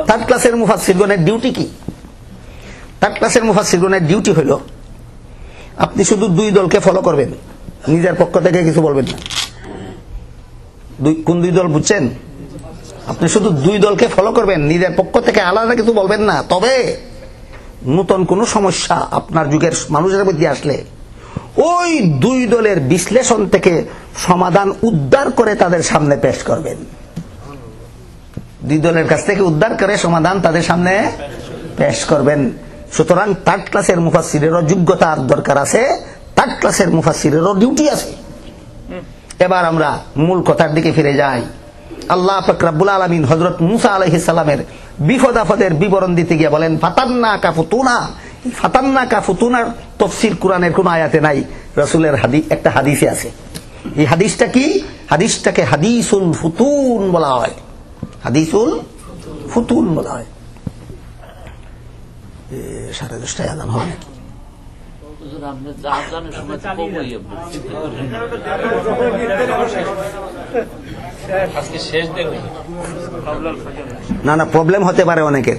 Third ক্লাসের মুফাসসিরগণের duty কি? Third ক্লাসের মুফাসসিরগণের ডিউটি হলো আপনি শুধু দুই দলকে ফলো করবেন, নিজের পক্ষ থেকে কিছু বলবেন না। কোন দুই দল বুঝছেন? আপনি শুধু দুই দলকে ফলো করবেন, নিজের পক্ষ থেকে আলাদা কিছু বলবেন না। তবে নতুন কোন সমস্যা আপনার যুগের মানুষের মধ্যে আসলে ওই দুই দলের বিশ্লেষণ থেকে সমাধান উদ্ধার করে তাদের সামনে পেশ করবেন। দুই দলের কাছ থেকে উদ্ধার করে সমাধান তাদের সামনে পেশ করবেন। সুতরাং থার্ড ক্লাসের মুফাসসিরেরও যোগ্যতার দরকার আছে, থার্ড ক্লাসের মুফাসসিরেরও ডিউটি আছে। এবার আমরা মূল কথার দিকে ফিরে যাই। আল্লাহ পাক রব্বুল আলামিন হযরত মুসা আলাইহিস সালামের বিপদ আপদের বিবরণ দিতে গিয়ে বলেন ফাতান্নাকা ফুতুনা। ফাতান্নাকা ফুতুনার তাফসীর কোরআনের কোন আয়াতে নাই, রাসূলের একটা হাদিসে আছে। এই হাদিসটা কি? হাদিসটাকে হাদিসুল ফুতুন বলা হয়। হাদিসুল ফুতুন বলা হয়। 10:30টায় আযান হবে নাকি? না না, প্রবলেম হতে পারে অনেকের।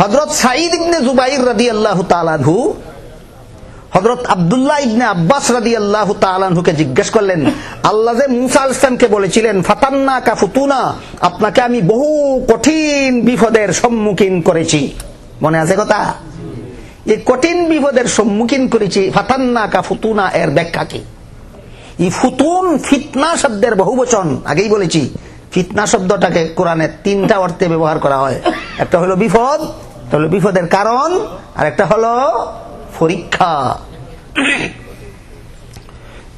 হযরত সাঈদ ইবনে জুবাইর রাদিয়াল্লাহু তাআলা আনহু হযরত আব্দুল্লাহ ইবনে আব্বাস রাদিয়াল্লাহু তাআলা আনহুকে জিজ্ঞেস করলেন, আল্লাহ যে মুসা আলাইহিস সালামকে বলেছিলেন ফাতান্নাকা ফুতুনা, আপনাকে আমি বহু কঠিন বিপদের সম্মুখীন করেছি, মনে আছে কথা? এই কঠিন বিপদের সম্মুখীন করেছি, ফাতান্নাকা ফুতুনা এর ব্যাখ্যা কি? এই ফুতুন ফিতনা শব্দের বহুবচন, আগেই বলেছি। ফিতনা শব্দটাকে কোরআনে তিনটা অর্থে ব্যবহার করা হয়। একটা হলো বিপদ, একটা হলো বিপদের কারণ, আর একটা হলো পরীক্ষা।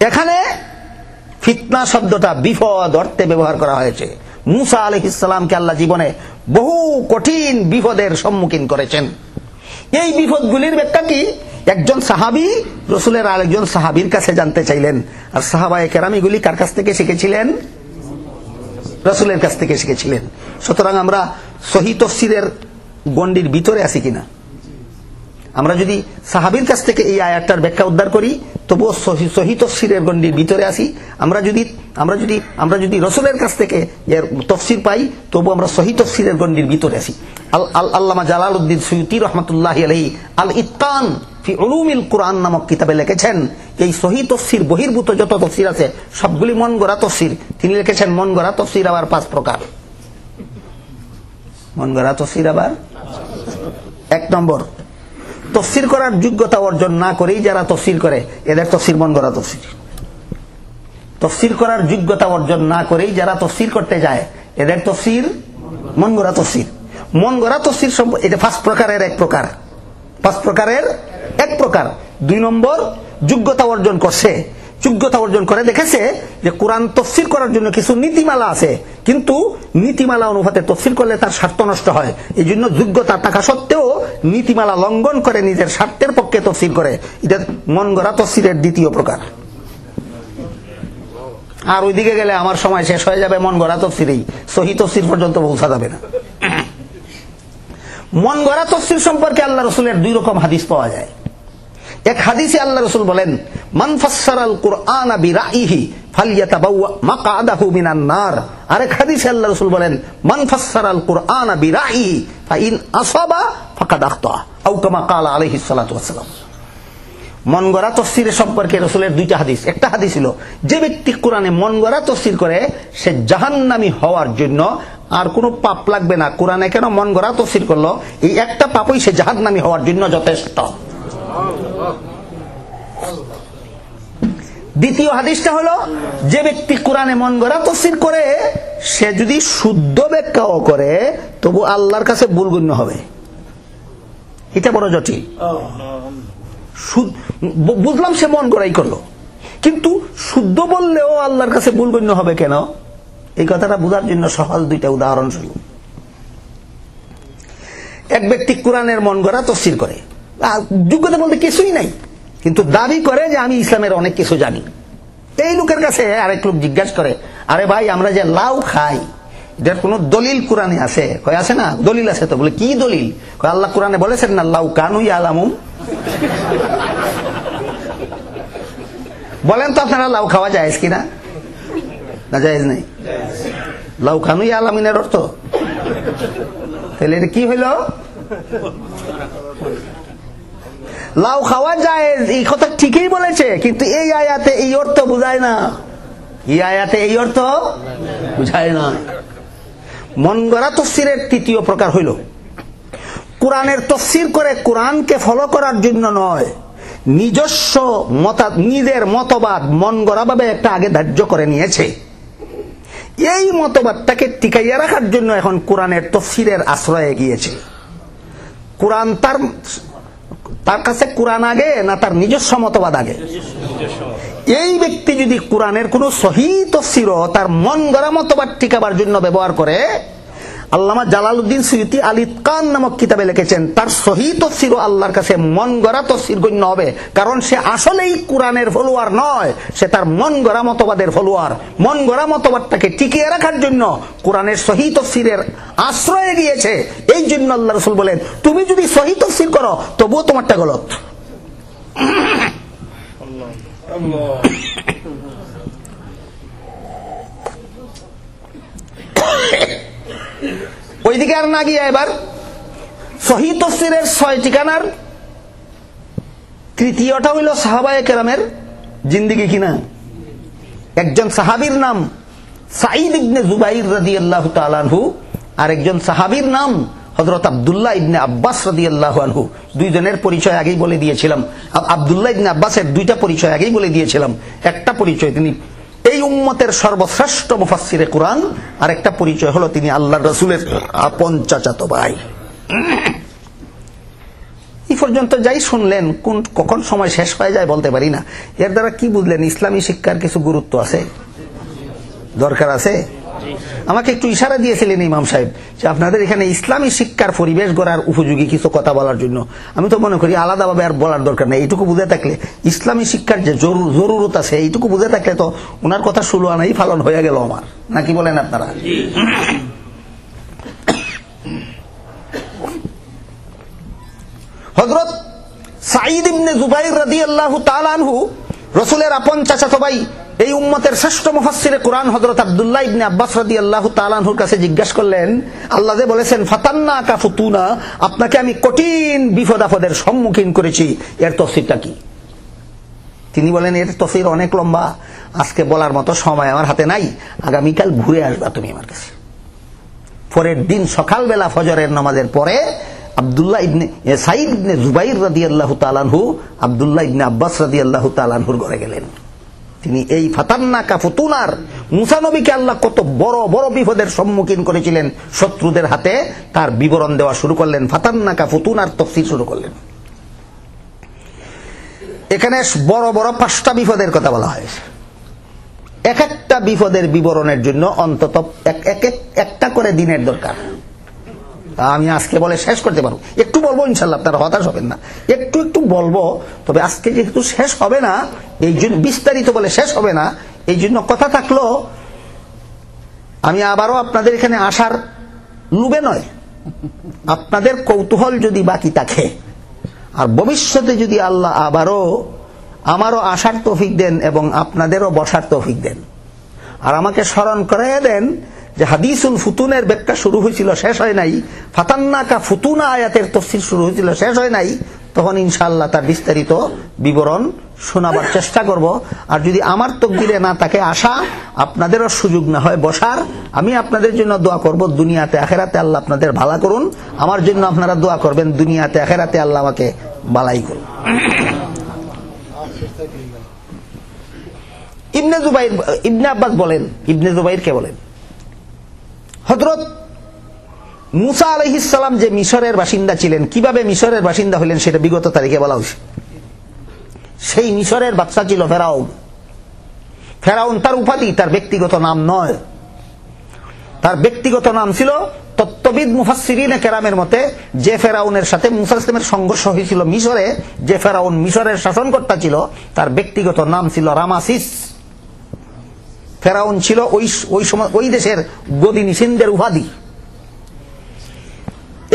এখানে ফিতনা শব্দটা বিপদ অর্থে ব্যবহার করা হয়েছে। মুসা আলাইহিস সালামকে আল্লাহ জীবনে বহু কঠিন বিপদের সম্মুখীন করেছেন। এই বিপদগুলির ব্যাখ্যা কি? একজন সাহাবী রাসূলের আরেকজন সাহাবীর কাছে জানতে চাইলেন, আর সাহাবায়ে কেরাম এগুলি কার কাছ থেকে শিখেছিলেন? রাসূলের কাছ থেকে শিখেছিলেন। সুতরাং আমরা সহিহ তাফসীরের গণ্ডির ভিতরে আছি কিনা? আমরা যদি সাহাবীর কাছ থেকে এই আয়াতটার ব্যাখ্যা উদ্ধার করি তবুও সহিহ তাফসীরের গণ্ডির ভিতরে আছি। আমরা যদি রাসূলের কাছ থেকে এর তাফসীর পাই তবু আমরা সহিহ তাফসীরের গণ্ডির ভিতরে আছি। আল্লামা জালালউদ্দিন সুয়ুতী রাহমাতুল্লাহি আলাইহি আল ইতকান ফি উলুমিল কুরআন নামক কিতাবে লিখেছেন, এই সহিহ তাফসীর বহির্ভূত যত তাফসীর আছে সবগুলি মন গড়া তাফসীর। তিনি লিখেছেন মন গড়া তাফসীর আবার 5 প্রকার। মন গড়া তাফসীর আবার 1 নম্বর, তাফসীর করার যোগ্যতা অর্জন না করেই যারা তাফসীর করে এদের তাফসীর মন গড়া তাফসীর। তাফসীর করার যোগ্যতা অর্জন না করেই যারা তাফসীর করতে যায় এদের তাফসীর মন গড়া তাফসীর। মন গড়া তাফসীর এটা 5 প্রকারের 1 প্রকার। 5 প্রকারের 1 প্রকার। 2 নম্বর, যোগ্যতা অর্জন করছে, যোগ্যতা অর্জন করে দেখেছে যে কোরআন তাফসীর করার জন্য কিছু নীতিমালা আছে, কিন্তু নীতিমালা অনুপাতে তাফসীর করলে তার স্বার্থ নষ্ট হয়। এই জন্য যোগ্যতা থাকা সত্ত্বেও নীতিমালা লঙ্ঘন করে নিজের স্বার্থের পক্ষে তাফসীর করে। এটা মন গড়া তাফসীরের 2য় প্রকার। আর ওইদিকে গেলে আমার সময় শেষ হয়ে যাবে, মন গড়া তাফসীরেই সহিহ তাফসীর পর্যন্ত পৌঁছা যাবে না। মন গড়া তাফসীর সম্পর্কে আল্লাহ রাসূলের 2 রকম হাদিস পাওয়া যায়। এক হাদিসে আল্লাহ রাসূল বলেন, মান ফাসসারাল কুরআনা বিরাইহি ফালইয়াতাবাওয়া মাকআদাহু মিনান নার। আরেক হাদিসে আল্লাহ রাসূল বলেন, মান ফাসসারাল কুরআনা বিরাইহি ফাইন আসাবা ফাকাদ আখতা, আও কামা ক্বালা আলাইহিস সালাতু ওয়াস সালাম। মন গড়া তাফসীরের সম্পর্কে রাসূলের 2টা হাদিস। একটা হাদিস ছিল, যে ব্যক্তি কোরআনে মন গড়া তাফসীর করে সে জাহান্নামী হওয়ার জন্য আর কোনো পাপ লাগবে না। কোরআনে কেন মন গড়া তাফসীর করলো, এই একটা পাপই সে জাহান্নামী হওয়ার জন্য যথেষ্ট। দ্বিতীয় হাদিসটা হলো, যে ব্যক্তি কোরআনে মন গড়া তাফসীর করে সে যদি শুদ্ধ ব্যাখ্যাও করে তবু আল্লাহর কাছে ভুলগণ্য হবে। এটা বড় জটিল। বুঝলাম সে মন গড়াই করলো, কিন্তু শুদ্ধ বললেও আল্লাহর কাছে ভুলগণ্য হবে কেন? এই কথাটা বোঝার জন্য সহজ 2টা উদাহরণ শুরু। এক ব্যক্তি কোরআনের মন গড়া তাফসীর করে, যোগ্যতা বলতে কিছুই নাই, কিন্তু দাবি করে যে আমি ইসলামের অনেক কিছু জানি। এই লোকের কাছে আরেক লোক জিজ্ঞাসা করে, আরে ভাই আমরা যে লাউ খাই এটার কোন দলিল কোরআনে আছে? কয় আছে না, দলিল আছে তো। বলে কি দলিল? কয় আল্লাহ কোরআনে বলেছেন না লাউ কানু ইয়ালামুন। বলেন তো আপনারা লাউ খাওয়া জায়েজ কিনা? না জায়েজ নেই? লাউ খানুই আলামিনের অর্থ? তাহলে এটা কি হইল? লাউ খাওয়া জায়েজ এই কথা ঠিকই বলেছে, কিন্তু এই আয়াতে এই অর্থ বুঝায় না। এই আয়াতে এই অর্থ বুঝায় না। মন গড়া তফসিরের তৃতীয় প্রকার হইল কোরআনের তফসির করে কোরআনকে ফলো করার জন্য নয়, নিজস্ব নিজের মতবাদ মন গড়া ভাবে একটা আগে ধার্য করে নিয়েছে, এই মতবাদটাকে টিকাইয়া রাখার জন্য এখন কোরআনের তফসিরের আশ্রয়ে গিয়েছে। কোরআন তার কাছে কোরআন আগে না তার নিজস্ব মতবাদ আগে? এই ব্যক্তি যদি কোরআনের কোন সহিহ তাফসীর তার মন গড়া মতবাদ টিকাবার জন্য ব্যবহার করে, আল্লামা জালালউদ্দিন সুয়ুতী আল ইতকান নামক কিতাবে লিখেছেন তার সহিহ তাফসীর আল্লাহর কাছে মন গড়া তাফসীর গণ্য হবে, কারণ সে আসলেই কোরআনের ফলোয়ার নয়, সে তার মন গড়া মতবাদের ফলোয়ার। মন গড়া মতবাদটাকে টিকিয়ে রাখার জন্য কোরআনের সহিহ তাফসীরের আশ্রয়ে গিয়েছে। এই জন্য আল্লাহ রাসূল বলেন তুমি যদি সহিহ তাফসীর করো তবুও তোমারটা গলত। ওইদিকে আর না গিয়ে এবার সহিহ তাফসীরের 6 ঠিকানার তৃতীয়টা হইল সাহাবায়ে কেরামের জিন্দেগি কিনা। একজন সাহাবীর নাম সাঈদ ইবনে জুবাইর রাদিয়াল্লাহু তাআলা আনহু, আর একজন সাহাবীর নাম হযরত আব্দুল্লাহ ইবনে আব্বাস রাদিয়াল্লাহু আনহু। দুইজনের পরিচয় আগেই বলে দিয়েছিলাম। আব্দুল্লাহ ইবনে আব্বাসের দুইটা পরিচয় আগেই বলে দিয়েছিলাম। একটা পরিচয় তিনি এই উম্মতের সর্বশ্রেষ্ঠ মুফাসসিরে কুরআন, আর একটা পরিচয় হলো তিনি আল্লাহর রাসূলের আপন চাচাতো ভাই। এই পর্যন্ত যাই শুনলেন, কখন সময় শেষ হয়ে যায় বলতে পারি না। এর দ্বারা কি বুঝলেন? ইসলামী শিক্ষার কিছু গুরুত্ব আছে, দরকার আছে। আমাকে একটু ইশারা দিয়েছিলেন ইমাম সাহেব যে আপনাদের এখানে ইসলামী শিক্ষার পরিবেশ গড়ার উপযোগী কিছু কথা বলার জন্য। আমি তো মনে করি আলাদাভাবে আর বলার দরকার নেই, এইটুকু বুঝে থাকলে ইসলামী শিক্ষার যে জরুরত আছে এইটুকু বুঝে থাকলে তো ওনার কথা 16 আনাই পালন হয়ে গেল আমার, নাকি বলেন আপনারা? হযরত সাঈদ ইবনে জুবাইর রাদিয়াল্লাহু তাআলা আনহু রাসূলের আপন চাচাতো ভাই, এই উম্মতের শ্রেষ্ঠ মুফাসসিরে কুরআন হযরত আব্দুল্লাহ ইবনে আব্বাস রাদিয়াল্লাহু তাআলা আনহুর কাছে জিজ্ঞাসা করলেন, আল্লাহ যে বলেছেন ফাতান্নাকা ফুতুনা, আপনাকে আমি কঠিন বিপদ আপদের সম্মুখীন করেছি, এর তাফসীরটা কি? তিনি বলেন এর তাফসীর অনেক লম্বা, আজকে বলার মতো সময় আমার হাতে নাই, আগামীকাল ঘুরে আসবা তুমি আমার কাছে। পরের দিন সকালবেলা ফজরের নামাজের পরে আব্দুল্লাহ ইবনে সাঈদ ইবনে জুবাইর রাদিয়াল্লাহু তাআলা আনহু আব্দুল্লাহ ইবনে আব্বাস রাদিয়াল্লাহু তাআলা আনহুর ঘরে গেলেন। তিনি এই ফাতান্নাকা ফুতুনার মুসা নবীকে আল্লাহ কত বড় বড় বিপদের সম্মুখীন করেছিলেন শত্রুদের হাতে, তার বিবরণ দেওয়া শুরু করলেন। ফাতান্নাকা ফুতুনার তাফসীর শুরু করলেন। এখানে বড় বড় 5টা বিপদের কথা বলা হয়েছে। এক একটা বিপদের বিবরণের জন্য অন্তত একটা করে দিনের দরকার। আমি আজকে বলে শেষ করতে পারবো, একটু বলবো ইনশাআল্লাহ, আপনারা হতাশ হবেন না, একটু একটু বলবো। তবে আজকে যেহেতু শেষ হবে না, এই জন্য বিস্তারিত বলে শেষ হবে না, এই জন্য কথা থাকলো আমি আবারও আপনাদের এখানে আসার লুবে নয়, আপনাদের কৌতূহল যদি বাকি থাকে আর ভবিষ্যতে যদি আল্লাহ আবারও আমারও আসার তৌফিক দেন এবং আপনাদেরও বসার তৌফিক দেন, আর আমাকে স্মরণ করাইয়া দেন যে হাদিসুল ফুতুনের ব্যাখ্যা শুরু হয়েছিল, শেষ হয় নাই, ফাতান্নাকা ফুতুনা আয়াতের তাফসীর শুরু হয়েছিল, শেষ হয় নাই, তখন ইনশাআল্লাহ তার বিস্তারিত বিবরণ শোনাবার চেষ্টা করব। আর যদি আমার তকদিরে না থাকে আসা, আপনাদেরও সুযোগ না হয় বসার, আমি আপনাদের জন্য দোয়া করব দুনিয়াতে আখেরাতে আল্লাহ আপনাদের ভালো করুন, আমার জন্য আপনারা দোয়া করবেন দুনিয়াতে আখেরাতে আল্লাহ আমাকে বালাই করুন। ইবনে আব্বাস বলেন, ইবনে জুবাইর কে বলেন, হযরত মুসা আলাইহিস সালাম যে মিশরের বাসিন্দা ছিলেন, কিভাবে মিশরের বাসিন্দা হলেন সেটা বিগত তারিখে বলা হয়েছে। সেই মিশরের বাদশা ছিল ফেরাউন। ফেরাউন তার উপাধি, তার ব্যক্তিগত নাম নয়। তার ব্যক্তিগত নাম ছিল, তত্ত্ববিদ মুফাসসিরিনে কেরামের মতে, যে ফেরাউনের সাথে মুসা ইসলামের সংঘর্ষ হয়েছিল মিশরে, যে ফেরাউন মিশরের শাসনকর্তা ছিল, তার ব্যক্তিগত নাম ছিল রামাসিস। ফেরাউন ছিল ওই সময় ওই দেশের গদিনিসিনদের উপাধি।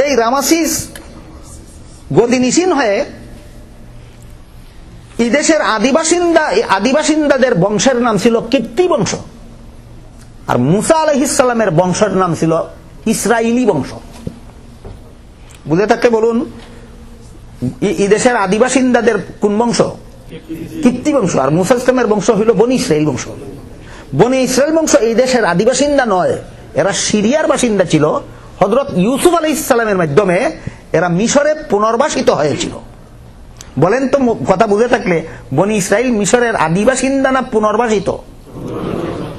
এই রামাসিস গদিনিসিন হয়ে এই দেশের আদিবাসিন্দাদের বংশের নাম ছিল কিপ্তি বংশ, আর মুসা আলাইহিস সালামের বংশের নাম ছিল ইসরাইলি বংশ। বুঝে থাকলে বলুন, এই দেশের আদিবাসিন্দাদের কোন বংশ? কিপ্তি বংশ। আর মুসা ইসলামের বংশ হইল বনি ইসরাইল বংশ। বনি ইসরাইল বংশ এই দেশের আদিবাসিন্দা নয়, এরা সিরিয়ার বাসিন্দা ছিল। হযরত ইউসুফ আলাইহিস সালামের মাধ্যমে এরা মিশরে পুনর্বাসিত হয়েছিল। বলেন তো, কথা বুঝে থাকলে, বনি ইসরাইল মিশরের আদিবাসিন্দা না পুনর্বাসিত?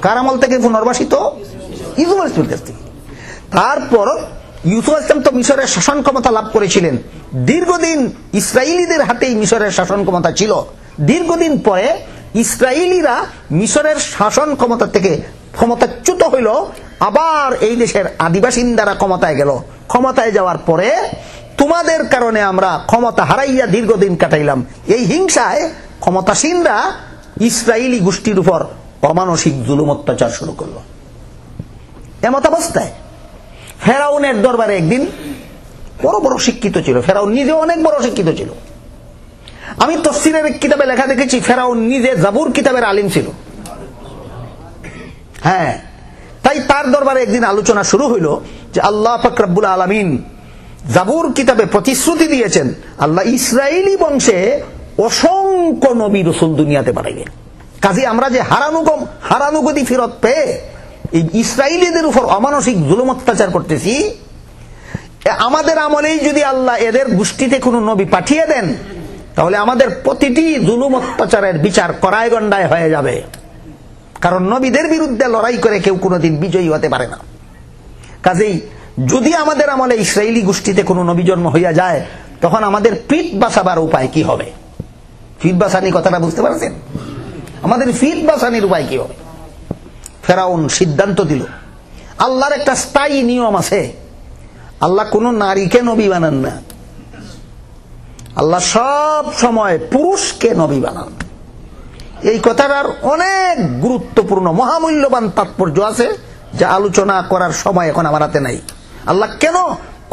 কার আমল থেকে পুনর্বাসিত? ইউসুফ আলাইহিস সালামের কাছ থেকে। তারপর ইউসুফ আলাইহিস সালাম তো মিশরের শাসন ক্ষমতা লাভ করেছিলেন। দীর্ঘদিন ইসরায়েলীদের হাতেই মিশরের শাসন ক্ষমতা ছিল। দীর্ঘদিন পরে ইসরায়েলীরা মিশরের শাসন ক্ষমতা থেকে ক্ষমতাচ্যুত হইল, আবার এই দেশের আদিবাসিন্দারা ক্ষমতায় গেল। ক্ষমতায় যাওয়ার পরে তোমাদের কারণে আমরা ক্ষমতা হারাইয়া দীর্ঘদিন কাটাইলাম, এই হিংসায় ক্ষমতাসীনরা ইসরায়েলি গোষ্ঠীর উপর অমানসিক জুলুম অত্যাচার শুরু করলো। এমত অবস্থায় ফেরাউনের দরবারে একদিন বড় বড় শিক্ষিত ছিল, ফেরাউন নিজে অনেক বড় শিক্ষিত ছিল। আমি তাফসীরের কিতাবে লেখা দেখেছি ফেরাউন নিজে জাবুর কিতাবের আলিম ছিল। হ্যাঁ, তাই তার দরবারে একদিন আলোচনা শুরু হইল যে আল্লাহ পাক রব্বুল আলামিন জাবুর কিতাবে প্রতিশ্রুতি দিয়েছেন আল্লাহ ইসরায়েলি বংশে অসংখ্য নবী রাসূল দুনিয়াতে পাঠাইবেন। কাজে আমরা যে হারানুগতি ফেরত পেয়ে এই ইসরায়েলীদের উপর অমানসিক জুলুম অত্যাচার করতেছি, আমাদের আমলেই যদি আল্লাহ এদের গোষ্ঠীতে কোনো নবী পাঠিয়ে দেন, তাহলে আমাদের প্রতিটি জুলুম অত্যাচারের বিচার কড়ায় গণ্ডায় হয়ে যাবে। কারণ নবীদের বিরুদ্ধে লড়াই করে কেউ কোনোদিন বিজয়ী হতে পারে না। কাজেই যদি আমাদের আমলে ইসরায়েলি গোষ্ঠীতে কোনো নবী জন্ম হইয়া যায়, তখন আমাদের পিঠ বাঁচাবার উপায় কি হবে? পিঠ বাঁচানি কথাটা বুঝতে পারছেন? আমাদের পিঠ বাঁচানির উপায় কি হবে? ফেরাউন সিদ্ধান্ত দিল, আল্লাহর একটা স্থায়ী নিয়ম আছে, আল্লাহ কোন নারীকে নবী বানান না, আল্লাহ সব সময় পুরুষকে নবী বানান। এই কথাটার অনেক গুরুত্বপূর্ণ মহামূল্যবান তাৎপর্য আছে, যা আলোচনা করার সময় এখন আমার হাতে নাই। আল্লাহ কেন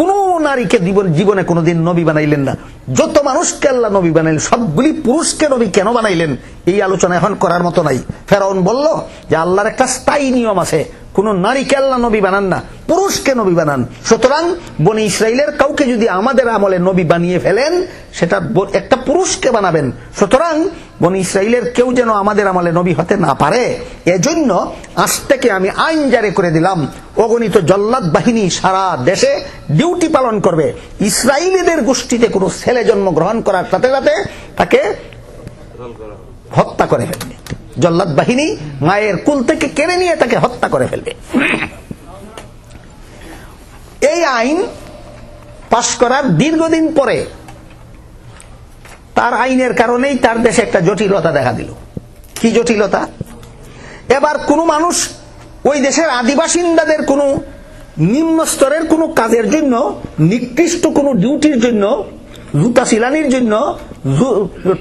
কোন নারীকে জীবনে কোনোদিন নবী বানাইলেন না? যত মানুষকে আল্লাহ নবী বানাইলেন সবগুলি পুরুষকে নবী কেন বানাইলেন, এই আলোচনা এখন করার মতো নাই। ফেরাউন বলল যে আল্লাহর একটা স্থায়ী নিয়ম আছে, কোন নারীকে আল্লাহ নবী বানান না, পুরুষকে নবী বানান। সুতরাং বনি ইসরাইলের কাউকে যদি আমাদের আমলে নবী বানিয়ে ফেলেন, সেটা একটা পুরুষকে বানাবেন। সুতরাং বনি ইসরাইলের কেউ যেন আমাদের আমলে নবী হতে না পারে, এজন্য আজ থেকে আমি আইন জারি করে দিলাম, অগণিত জল্লাদ বাহিনী সারা দেশে ডিউটি পালন করবে। ইসরায়েলীদের গোষ্ঠীতে কোনো ছেলে জন্মগ্রহণ করার সাথে সাথে তাকে হত্যা করে ফেলবে। জল্লাদ বাহিনী মায়ের কুল থেকে কেড়ে নিয়ে তাকে হত্যা করে ফেলবে। এই আইন পাশ করার দীর্ঘদিন পরে তার আইনের কারণেই তার দেশে একটা জটিলতা দেখা দিল। কি জটিলতা? এবার কোন মানুষ ওই দেশের আদিবাসিন্দাদের কোন নিম্ন স্তরের কোন কাজের জন্য, নিকৃষ্ট কোন ডিউটির জন্য, জুতা সিলানির জন্য,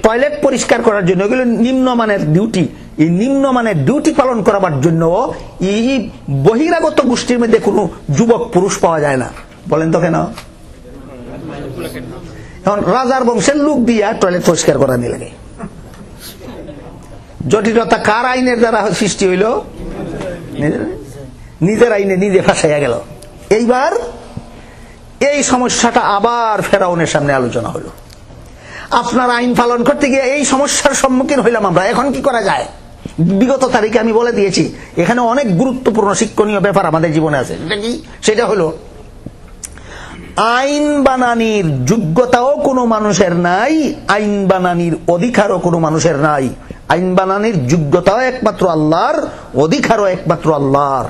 টয়লেট পরিষ্কার করার জন্য, এগুলো নিম্নমানের ডিউটি, এই নিম্নমানের ডিউটি পালন করার জন্য এই বহিরাগত গোষ্ঠীর মধ্যে কোনো যুবক পুরুষ পাওয়া যায় না। বলেন তো কেন? এখন রাজার বংশের লোক দিয়া টয়লেট পরিষ্কার করা নিয়ে লাগে। জটিলতা কার আইনের দ্বারা সৃষ্টি হইল? নিজের আইনে নিজে ফাঁসাইয়া গেল। এইবার এই সমস্যাটা আবার ফেরাউনের সামনে আলোচনা হলো। আপনার আইন পালন করতে গিয়ে এই সমস্যার সম্মুখীন হইলাম আমরা, এখন কি করা যায়? বিগত তারিখে আমি বলে দিয়েছি, এখানে অনেক গুরুত্বপূর্ণ শিক্ষণীয় ব্যাপার আমাদের জীবনে আছে। সেটা হলো আইন বানানির যোগ্যতাও কোনো মানুষের নাই, আইন বানানির অধিকারও কোনো মানুষের নাই। আইন বানানির যোগ্যতাও একমাত্র আল্লাহর, অধিকারও একমাত্র আল্লাহর।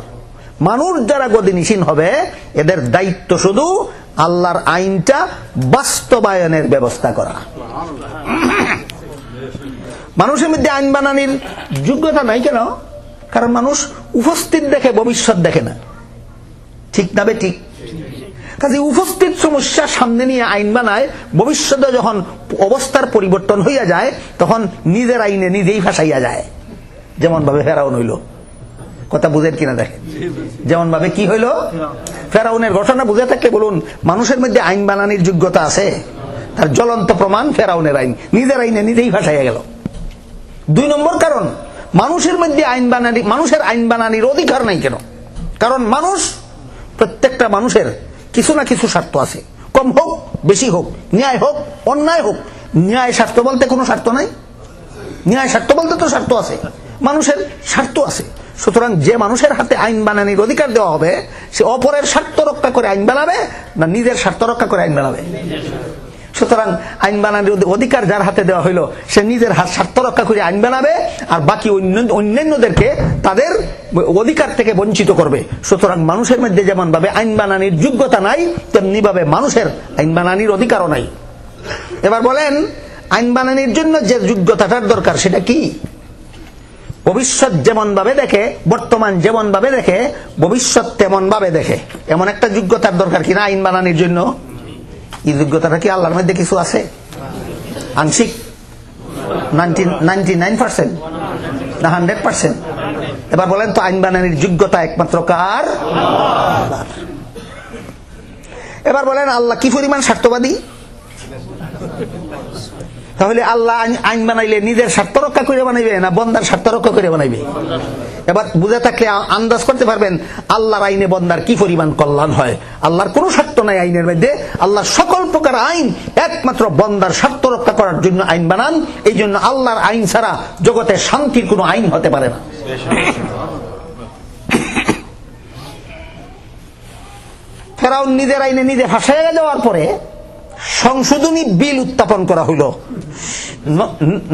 মানুষ যারা গদিনিসীন হবে, এদের দায়িত্ব শুধু আল্লাহর আইনটা বাস্তবায়নের ব্যবস্থা করা। মানুষের মধ্যে আইন বানানির যোগ্যতা নাই কেন? কারণ মানুষ উপস্থিত দেখে, ভবিষ্যৎ দেখে না। ঠিক না বে ঠিক? কাজে উপস্থিত সমস্যা সামনে নিয়ে আইন বানায়, ভবিষ্যতে যখন অবস্থার পরিবর্তন হইয়া যায় তখন নিজের আইনে নিজেই ফাঁসাইয়া যায়। যেমন ভাবে ফেরাউন হইল। কথা বুঝেন কিনা দেখেন? যেমন ভাবে কি হইল? ফেরাউনের ঘটনা বুঝে থাকলে বলুন, মানুষের মধ্যে আইন বানানির যোগ্যতা আছে, তার জ্বলন্ত প্রমাণ ফেরাউনের আইন, নিজের আইনে নিজেই ভাসাইয়া গেল। 2 নম্বর কারণ, মানুষের মধ্যে মানুষের আইন বানানির অধিকার নাই। কেন? কারণ প্রত্যেকটা মানুষের কিছু না কিছু স্বার্থ আছে, কম হোক বেশি হোক, ন্যায় হোক অন্যায় হোক। ন্যায় স্বার্থ বলতে কোনো স্বার্থ নাই? ন্যায় স্বার্থ বলতে তো স্বার্থ আছে, মানুষের স্বার্থ আছে। সুতরাং যে মানুষের হাতে আইন বানানির অধিকার দেওয়া হবে, সে অপরের স্বার্থ রক্ষা করে আইন বানাবে না নিজের স্বার্থ রক্ষা করে আইন বানাবে? সুতরাং আইন বানানোর অধিকার যার হাতে দেওয়া হইলো, সে নিজের স্বার্থ রক্ষা করে আইন বানাবে, আর বাকি অন্যান্যদেরকে তাদের অধিকার থেকে বঞ্চিত করবে। সুতরাং মানুষের মধ্যে যেমন ভাবে আইন বানানির যোগ্যতা নাই, তেমনি ভাবে মানুষের আইন বানানির অধিকারও নাই। এবার বলেন, আইন বানানির জন্য যে যোগ্যতাটার দরকার সেটা কি? ভবিষ্যৎ যেমন ভাবে দেখে, বর্তমান যেমন ভাবে দেখে, ভবিষ্যৎ তেমন ভাবে দেখে, এমন একটা যোগ্যতার দরকার কিনা আইন বানানির জন্য? এই যোগ্যতাটা কি আল্লাহর মধ্যে কিছু আছে? আংশিক? 99% না 100%? এবার বলেন তো, আইন বানানির যোগ্যতা একমাত্র কার? আল্লাহর। এবার বলেন, আল্লাহ কি পরিমাণ স্বার্থবাদী? তাহলে আল্লাহ আইন বানাইলে নিজের স্বার্থ রক্ষা করে বানাইবে না বন্দার স্বার্থ রক্ষা করে বানাইবে? এবার বুঝে থাকলে আন্দাজ করতে পারবেন আল্লাহর আইনে বন্দার কি পরিমাণ কল্যাণ হয়। আল্লাহর কোনো স্বার্থ নাই আইনের মধ্যে। আল্লাহর সকল প্রকার আইন একমাত্র বন্দার স্বার্থ রক্ষা করার জন্য আইন বানান। এই জন্য আল্লাহর আইন ছাড়া জগতে শান্তির কোনো আইন হতে পারে না। ফেরাউন নিজের আইনে নিজে ফাঁসাইয়া যাওয়ার পরে সংশোধনী বিল উত্থাপন করা হইল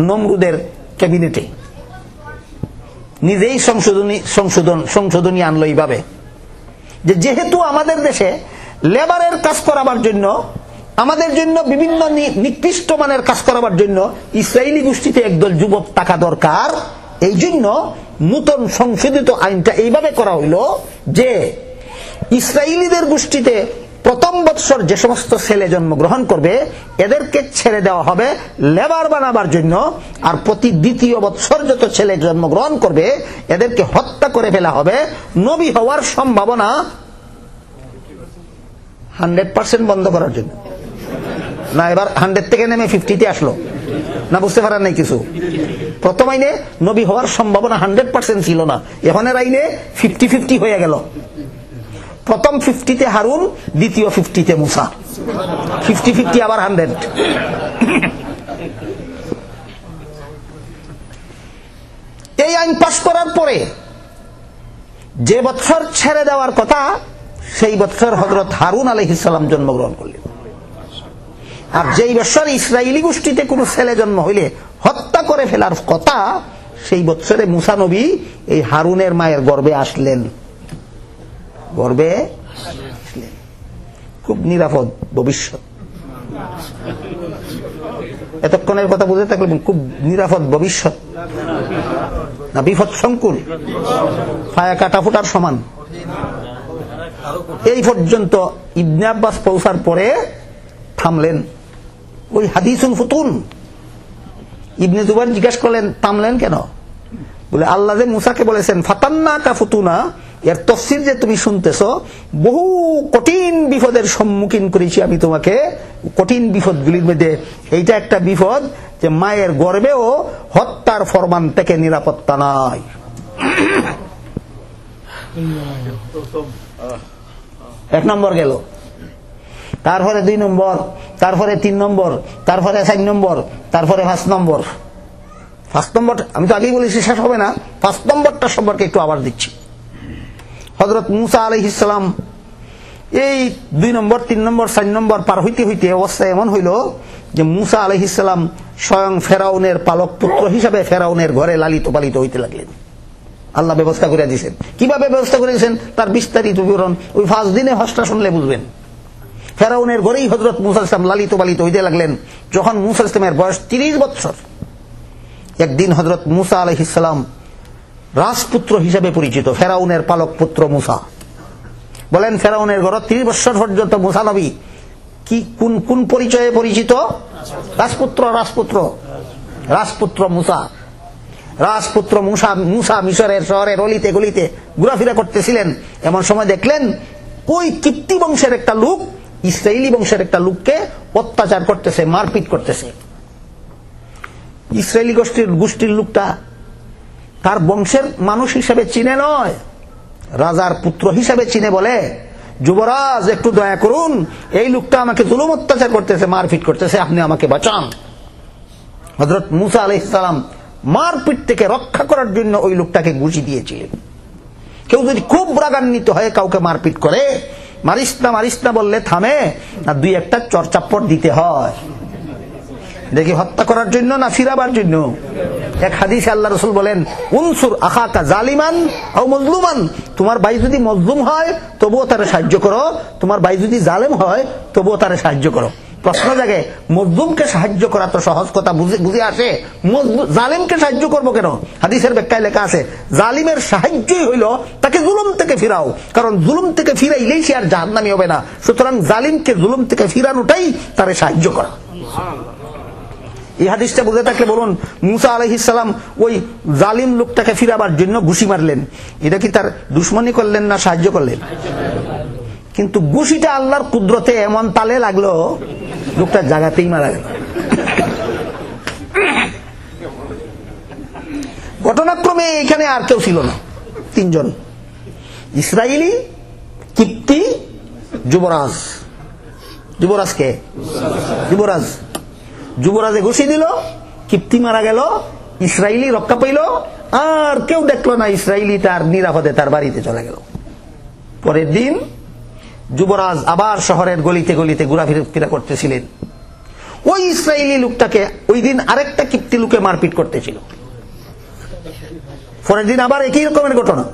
নমরুদের ক্যাবিনেটে। নিজেই সংশোধনী আনলো এইভাবে যে, যেহেতু আমাদের দেশে লেবারের কাজ করাবার জন্য, আমাদের জন্য বিভিন্ন নিকৃষ্ট মানের কাজ করাবার জন্য ইসরায়েলি গোষ্ঠীতে একদল যুবক টাকা দরকার, এই জন্য নতুন সংশোধিত আইনটা এইভাবে করা হইল যে ইসরায়েলিদের গোষ্ঠীতে প্রথম বৎসর যে সমস্ত ছেলে জন্মগ্রহণ করবে এদেরকে ছেড়ে দেওয়া হবে লেবার বানাবার জন্য, আর প্রতি দ্বিতীয় বৎসর যত ছেলে জন্মগ্রহণ করবে এদেরকে হত্যা করে ফেলা হবে। নবী হওয়ার সম্ভাবনা 100% বন্ধ করার জন্য। না এবার 100 থেকে নেমে 50-তে আসলো না? বুঝতে পারেন নাই কিছু? প্রথম আইনে নবী হওয়ার সম্ভাবনা 100% ছিল না, এখনের আইনে 50-50 হয়ে গেল। প্রথম 50-তে হারুন, দ্বিতীয় 50-তে মুসা, 50-50 আবার 100। এই আইন পাশ করার পরে যে বৎসর ছেড়ে দেওয়ার কথা সেই বৎসর হযরত হারুন আলাইহিস সালাম জন্মগ্রহণ করলেন। আর যেই বৎসর ইসরায়েলি গোষ্ঠীতে কোনো ছেলে জন্ম হইলে হত্যা করে ফেলার কথা, সেই বৎসরে মুসা নবী এই হারুনের মায়ের গর্ভে আসলেন। গর্বে খুব নিরাপদ ভবিষ্যৎ। এতক্ষণের কথা বুঝে থাকলে খুব নিরাপদ ভবিষ্যৎ না বিপদ সংকুল, ফায়া কাটা ফুটার সমান। এই পর্যন্ত ইবনে আব্বাস পৌঁছার পরে থামলেন। ওই হাদিসুল ফুতুন ইবনে জুবাইর জিজ্ঞাসা করলেন, থামলেন কেন? বলে, আল্লাহ যে মুসাকে বলেছেন ফাতান্না কা ফুতুনা, এর তাফসীর যে তুমি শুনতেছো, বহু কঠিন বিপদের সম্মুখীন করেছি আমি তোমাকে। কঠিন বিপদগুলির মধ্যে এইটা একটা বিপদ যে মায়ের গর্ভেও হত্যার ফরমান থেকে নিরাপত্তা নাই। এক নম্বর গেল, তারপরে 2 নম্বর, তারপরে 3 নম্বর, তারপরে 4 নম্বর, তারপরে 5 নম্বর। 5 নম্বর আমি তো আগেই বলেছি শেষ হবে না, 5 নম্বরটা সম্পর্কে একটু আবার দিচ্ছি। হযরত মুসা আলাইহিস সালাম এই 2 নম্বর, 3 নম্বর, 4 নম্বর পার হইতে হইতে অবস্থা এমন হইল যে মুসা আলাইহিস সালাম স্বয়ং ফেরাউনের পালক পুত্র হিসাবে ফেরাউনের ঘরে লালিত পালিত হইতে লাগলেন। আল্লাহ ব্যবস্থা করে দিয়েছেন। কিভাবে ব্যবস্থা করে দিয়েছেন তার বিস্তারিত বিবরণ ওই 5 দিনে হজটা শুনলে বুঝবেন। ফেরাউনের ঘরেই হযরত মুসা আলাইহিস সালাম লালিত পালিত হইতে লাগলেন। যখন মুসা আলাইহিস সালামের বয়স 30 বছর, একদিন হযরত মুসা আলাইহিস সালাম রাজপুত্র হিসেবে পরিচিত, ফেরাউনের পালক পুত্র মুসা। বলেন, ফেরাউনের ঘর 30 বছর পর্যন্ত মুসা নবী কি কোন পরিচয়ে পরিচিত? রাজপুত্র। রাজপুত্র রাজপুত্র মুসা। রাজপুত্র মুসা মিশরের শহরের অলিতে গলিতে ঘোরাফেরা করতেছিলেন। এমন সময় দেখলেন ওই কিপ্তি বংশের একটা লোক ইসরায়েলি বংশের একটা লোককে অত্যাচার করতেছে, মারপিট করতেছে। ইসরায়েলি গোষ্ঠীর লোকটা তার বংশের মানুষ হিসাবে চিনে নয়, রাজার পুত্র হিসাবে চিনে, বলে যুবরাজ একটু দয়া করুন, এই লোকটা আমাকে জুলুম অত্যাচার করতেছে, মারপিট করতেছে, আপনি আমাকে বাঁচান। হযরত মূসা আলাইহিস সালাম মারপিট থেকে রক্ষা করার জন্য ওই লোকটাকে ঘুষি দিয়েছিলেন। কেউ যদি খুব রাগান্বিত হয়ে কাউকে মারপিট করে, মারিস না বললে থামে, আর দুই একটা চরচাপ্পড় দিতে হয়। দেখি হত্যা করার জন্য না ফিরাবার জন্য? এক হাদিসে আল্লাহ রাসূল বলেন, উনসুর আখাকা জালিমান আও মাজলুমান, তোমার ভাই যদি মজলুম হয় তবুও তারে সাহায্য করো, তোমার ভাই যদি জালেম হয় তবুও তারে সাহায্য করো। প্রশ্ন জাগে, মজলুমকে সাহায্য করা তো সহজ কথা, বুঝে আসে, জালিমকে সাহায্য করবো কেন? হাদিসের ব্যাখ্যায় লেখা আছে, জালিমের সাহায্যই হইল তাকে জুলুম থেকে ফিরাও, কারণ জুলুম থেকে ফিরাইলেই সে আর জাহান্নামী হবে না। সুতরাং জালিমকে জুলুম থেকে ফিরানোটাই তারে সাহায্য করা। এই হাদিসটা বুঝে থাকলে বলুন, মূসা আলাইহিস সালাম ওই জালিম লোকটাকে ফিরাবার জন্য ঘুষি মারলেন, এটা কি তার দুশমনি করলেন না সাহায্য করলেন? কিন্তু ঘুষিটা আল্লাহর কুদরতে এমন তালে লাগলো, লোকটা জায়গাতেই মারা গেল। ঘটনাক্রমে এখানে আর কেউ ছিল না, তিনজন, ইসরায়েলি, কিপ্তি, যুবরাজ। যুবরাজকে যুবরাজে ঘুষি দিল, কিপ্তি মারা গেল, ইসরায়েলি রক্ষা পাইল, আর কেউ দেখলো না, ইসরায়েলি তার নিরাপদে তার বাড়িতে চলে গেল। পরের দিন যুবরাজ আবার শহরের গলিতে গলিতে ঘোরাফেরা করতেছিলেন। ওই ইসরায়েলি লোকটাকে ওই দিন আরেকটা কিপ্তি লোকে মারপিট করতেছিল। পরের দিন আবার একই রকমের ঘটনা,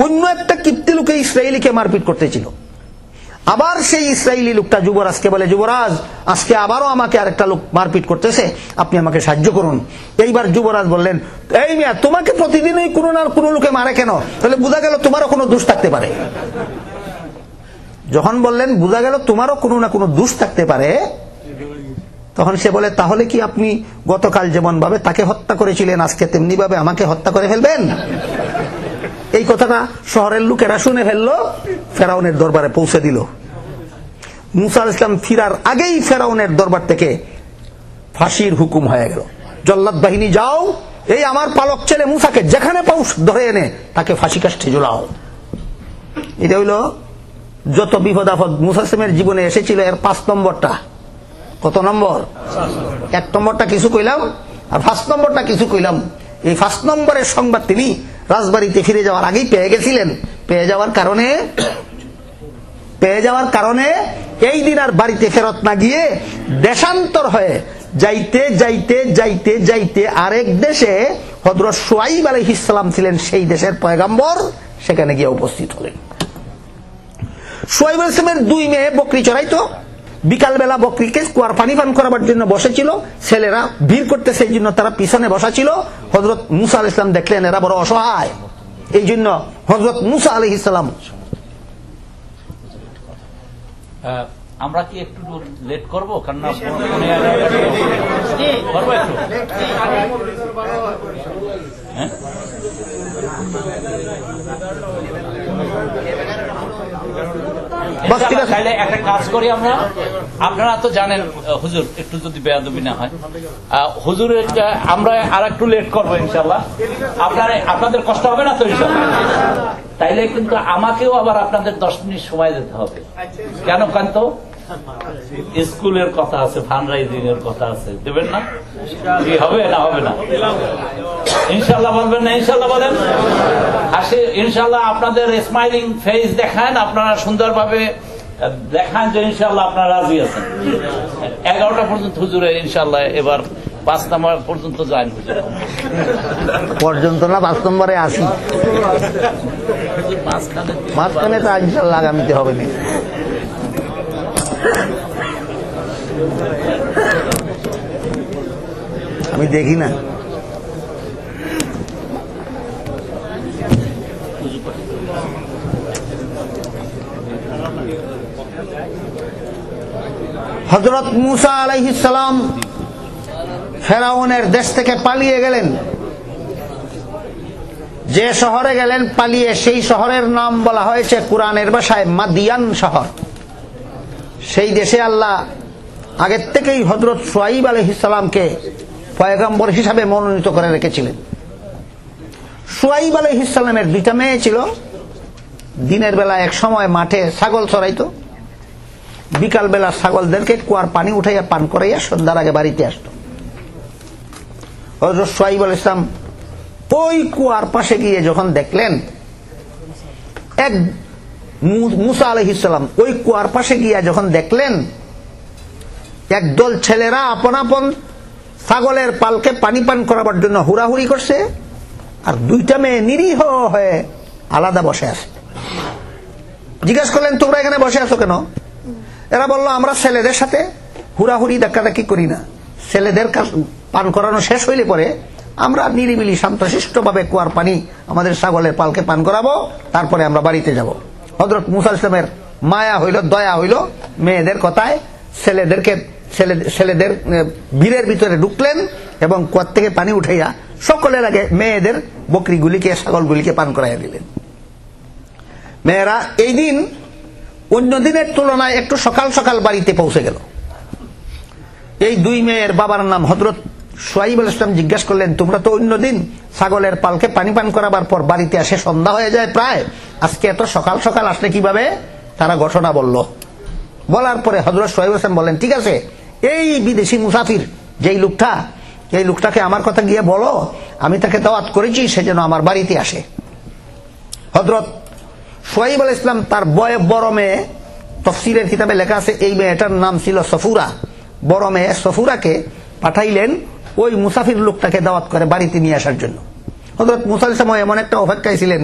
অন্য একটা কিপ্তি লোকে ইসরায়েলিকে মারপিট করতেছিল। আবার সেই ইসরায়েলি লোকটা যুবরাজকে বলে, যুবরাজ আজকে আবারও আমাকে আরেকটা লোক মারপিট করতেছে, আপনি আমাকে সাহায্য করুন। এইবার যুবরাজ বললেন, এই মিয়া, তোমাকে প্রতিদিনই কোনো না কোনো লোকে মারে কেন? তাহলে বোঝা গেল তোমারও কোনো দোষ থাকতে পারে। যখন বললেন বোঝা গেল তোমারও কোনো না কোনো দোষ থাকতে পারে, তখন সে বলে, তাহলে কি আপনি গতকাল যেমন ভাবে তাকে হত্যা করেছিলেন, আজকে তেমনি ভাবে আমাকে হত্যা করে ফেলবেন? এই কথাটা শহরের লোকেরা শুনে ফেললো, ফেরাউনের দরবারে পৌঁছে দিল। মূসা আলাইহিস সালাম ফিরার আগেই ফেরাউনের দরবার থেকে ফাঁসির হুকুম হয়ে গেল। জল্লাদ বাহিনী যাও, এই আমার পালক ছেলে মূসাকে যেখানে পাও ধরে এনে তাকে ফাঁসি কাষ্ঠে ঝুলাও। এটা হইল যত বিপদ আপদ মূসা আলাইহিস জীবনে এসেছিল এর 5 নম্বরটা। কত নম্বর? 1 নম্বরটা কিছু কইলাম, আর 5 নম্বরটা কিছু কইলাম। এই 5 নম্বরের সংবাদ তিনি রাজবাড়িতে ফিরে যাওয়ার আগেই পেয়ে গেছিলেন। পেয়ে যাওয়ার কারণে এই দিন আর বাড়িতে ফেরত না গিয়ে দেশান্তর হয়ে যাইতে যাইতে যাইতে যাইতে আরেক দেশে হযরত শুআইব আলাইহিস সালাম ছিলেন সেই দেশের পয়গম্বর, সেখানে গিয়ে উপস্থিত হলেন। শুআইব আলাইহিস সালামের 2 মেয়ে বকরি চড়াইতো। বিকালবেলা বকরিকে কুয়ার পানি পান করাবার জন্য বসেছিল, ছেলেরা ভিড় করতে, সেই জন্য তারা পিছনে বসা ছিল। হযরত মূসা আলাইহিস সালাম দেখলেন এরা বড় অসহায়, এই জন্য হযরত মূসা আলাইহিস সালাম, আমরা কি একটু লেট করবো? কারণ একটা কাজ করি আমরা, আপনারা তো জানেন হুজুর, একটু যদি বেয়াদবি না হয়, হুজুর আমরা আর একটু লেট করবো ইনশাল্লাহ। আপনাদের কষ্ট হবে না তো ইনশাল্লাহ? তাইলে কিন্তু আমাকেও আবার আপনাদের 10 মিনিট সময় দিতে হবে। কেন? কারণ তো স্কুলের কথা আছে, ফান্ডরাইজিং এর কথা আছে, দেবেন না? হবে না? হবে না ইনশাল্লাহ? বলবেন না ইনশাল্লাহ? বলেন হাসি ইনশাল্লাহ। আপনাদের স্মাইলিং ফেস দেখান, আপনারা সুন্দরভাবে দেখান যে ইনশাল্লাহ আপনারা রাজি আছেন। 11টা পর্যন্ত হুজুরে ইনশাল্লাহ, এবার 5 নম্বর পর্যন্ত যান হুজুর। পর্যন্ত না, 5 নম্বরে আসি, মাঝখানে তো ইনশাল্লাহ আগামীতে হবে না। আমি দেখি না। হযরত মূসা আলাইহিস সালাম ফেরাউনের দেশ থেকে পালিয়ে গেলেন। যে শহরে গেলেন পালিয়ে, সেই শহরের নাম বলা হয়েছে কোরআনের ভাষায় মাদিয়ান শহর। সেই দেশে আল্লাহ আগের থেকেই হযরত শুআইব আলাইহিস সালামকে পয়গম্বর হিসাবে মনোনীত করে রেখেছিলেন। শুআইব আলাইহিস সালামের দুইটা মেয়ে ছিল। দিনের বেলা এক সময় মাঠে ছাগল চড়াইতো, বিকাল বেলা ছাগলদেরকে কুয়ার পানি উঠাইয়া পান করাইয়া সন্ধ্যার আগে বাড়িতে আসতো। হযরত শুআইব আলাইহিস সালাম ওই কুয়ার পাশে গিয়ে যখন দেখলেন এক মুসা আলাইহিস সালাম ওই কুয়ার পাশে গিয়ে যখন দেখলেন একদল ছেলেরা আপন আপন ছাগলের পালকে পানি পান করাবার জন্য হুড়াহুড়ি করছে, আর দুইটা মেয়ে নিরীহ হয়ে আলাদা বসে আছে। জিজ্ঞাসা করলেন, তোমরা এখানে বসে আছো কেন? এরা বলল, আমরা ছেলেদের সাথে হুড়াহুড়ি ধাক্কাধাক্কি করি না, ছেলেদের পান করানো শেষ হইলে পরে আমরা নিরিবিলি শান্তশিষ্ট ভাবে কুয়ার পানি আমাদের ছাগলের পালকে পান করাবো, তারপরে আমরা বাড়িতে যাব। হযরত মুসা আলাইহিস সালামের মায়া হইল, দয়া হইল, মেয়েদের কথায় ছেলেদের ভিড়ের ভিতরে ঢুকলেন এবং কুয়ার থেকে পানি উঠাইয়া সকলের আগে মেয়েদের বকরিগুলিকে ছাগলগুলিকে পান করাইয়া দিলেন। মেয়েরা এই দিন অন্য দিনের তুলনায় একটু সকাল সকাল বাড়িতে পৌঁছে গেল। এই দুই মেয়ের বাবার নাম হযরত শুআইব আলাইহিস সালাম জিজ্ঞাসা করলেন, তোমরা তো অন্য দিন ছাগলের পালকে পানি পান করাবার পর বাড়িতে আসে সন্ধ্যা হয়ে যায় প্রায়, আজকে এত সকাল সকাল আসলে কিভাবে? তারা ঘটনা বলল। বলার পরে হযরত শুআইব আলাইহিস সালাম বললেন, ঠিক আছে, এই বিদেশি মুসাফির যেই লোকটা, এই লোকটাকে আমার কথা গিয়ে বলো আমি তাকে দাওয়াত করেছি, সে যেন আমার বাড়িতে আসে। হযরত শুআইব আলাইহিস সালাম তার বড় মেয়ে, তাফসীরের কিতাবে লেখা আছে এই মেয়েটার নাম ছিল সফুরা, বড় মেয়ে সফুরাকে পাঠাইলেন ওই মুসাফির লোকটাকে দাওয়াত করে বাড়িতে নিয়ে আসার জন্য। হযরত মুসা আলাইহিস সালাম এমন একটা অপেক্ষায় ছিলেন,